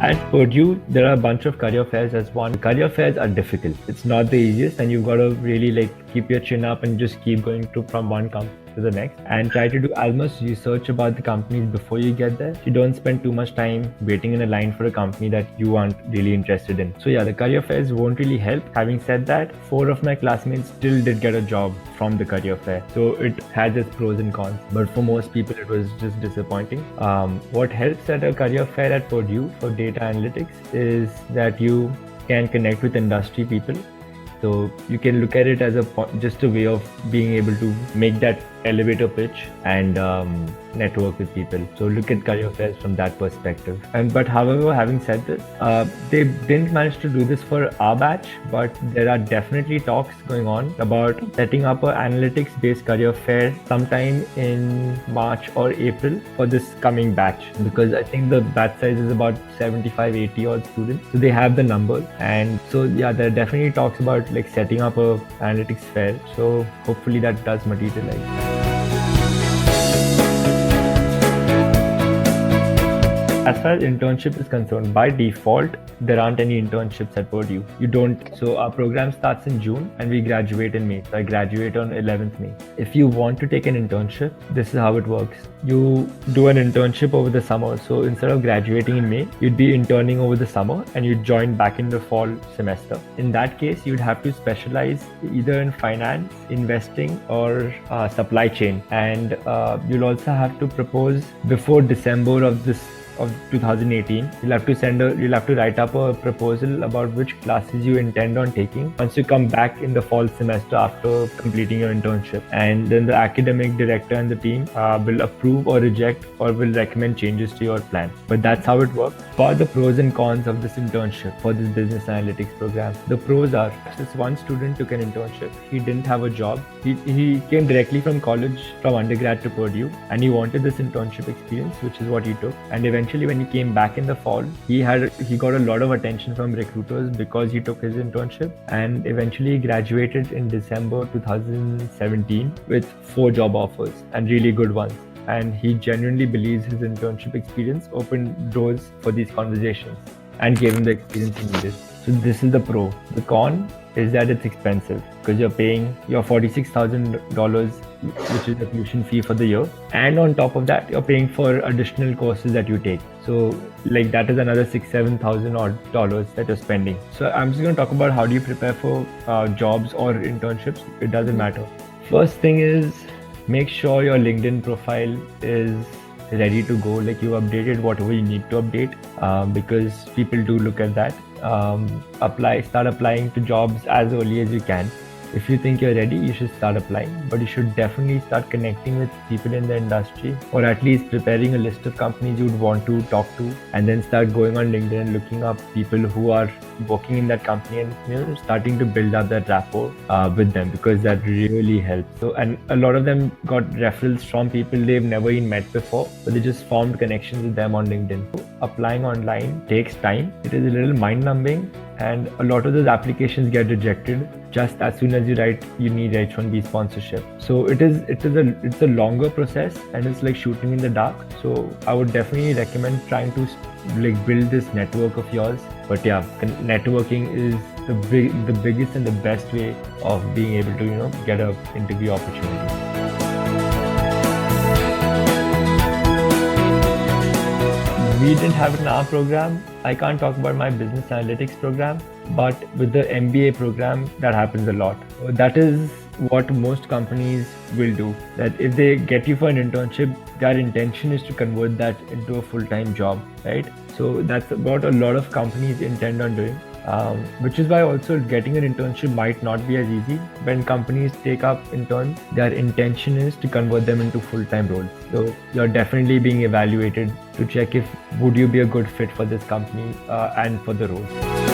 At Purdue, there are a bunch of career fairs as one. Career fairs are difficult. It's not the easiest, and you've got to really keep your chin up and just keep going to from one company to the next and try to do as much research about the companies before you get there. You don't spend too much time waiting in a line for a company that you aren't really interested in. So yeah, the career fairs won't really help. Having said that, 4 of my classmates still did get a job from the career fair. So it has its pros and cons. But for most people, it was just disappointing. What helps at a career fair at Purdue for data analytics is that you can connect with industry people. So you can look at it as just a way of being able to make that elevator pitch and network with people. So look at career fairs from that perspective. But however, having said this, they didn't manage to do this for our batch, but there are definitely talks going on about setting up an analytics-based career fair sometime in March or April for this coming batch, because I think the batch size is about 75, 80 odd students. So they have the numbers. And so yeah, there are definitely talks about setting up a analytics fair. So hopefully that does materialize. As far as internship is concerned, by default, there aren't any internships at Purdue. You don't. So our program starts in June and we graduate in May. So I graduate on 11th May. If you want to take an internship, this is how it works. You do an internship over the summer. So instead of graduating in May, you'd be interning over the summer and you'd join back in the fall semester. In that case, you'd have to specialize either in finance, investing, or supply chain. And you'll also have to propose before December of 2018. You'll have to write up a proposal about which classes you intend on taking once you come back in the fall semester after completing your internship. And then the academic director and the team will approve or reject or will recommend changes to your plan. But that's how it works. For the pros and cons of this internship, for this business analytics program, the pros are, this one student took an internship. He didn't have a job. He came directly from college, from undergrad to Purdue, and he wanted this internship experience, which is what he took. And eventually when he came back in the fall, he got a lot of attention from recruiters because he took his internship, and eventually he graduated in December 2017 with 4 job offers, and really good ones. And he genuinely believes his internship experience opened doors for these conversations and gave him the experience he needed. So this is the pro. The con is that it's expensive because you're paying your $46,000, which is the tuition fee for the year. And on top of that, you're paying for additional courses that you take. So that is another $6,000-7,000 odd dollars that you're spending. So I'm just going to talk about how do you prepare for jobs or internships. It doesn't matter. First thing is, make sure your LinkedIn profile is ready to go. You updated whatever you need to update, because people do look at that. Start applying to jobs as early as you can. If you think you're ready, you should start applying, but you should definitely start connecting with people in the industry, or at least preparing a list of companies you'd want to talk to, and then start going on LinkedIn and looking up people who are working in that company and starting to build up that rapport with them, because that really helps. So, and a lot of them got referrals from people they've never even met before, but they just formed connections with them on LinkedIn. So applying online takes time. It is a little mind-numbing, and a lot of those applications get rejected just as soon as you need H1B sponsorship. So it's a longer process, and it's like shooting in the dark. So I would definitely recommend trying to build this network of yours. But yeah, networking is the biggest and the best way of being able to get an interview opportunity. We didn't have it in our program. I can't talk about my business analytics program, but with the MBA program, that happens a lot. That is what most companies will do. That if they get you for an internship, their intention is to convert that into a full-time job, right? So that's what a lot of companies intend on doing. Which is why also getting an internship might not be as easy. When companies take up interns, their intention is to convert them into full-time roles. So you're definitely being evaluated to check if would you be a good fit for this company and for the role.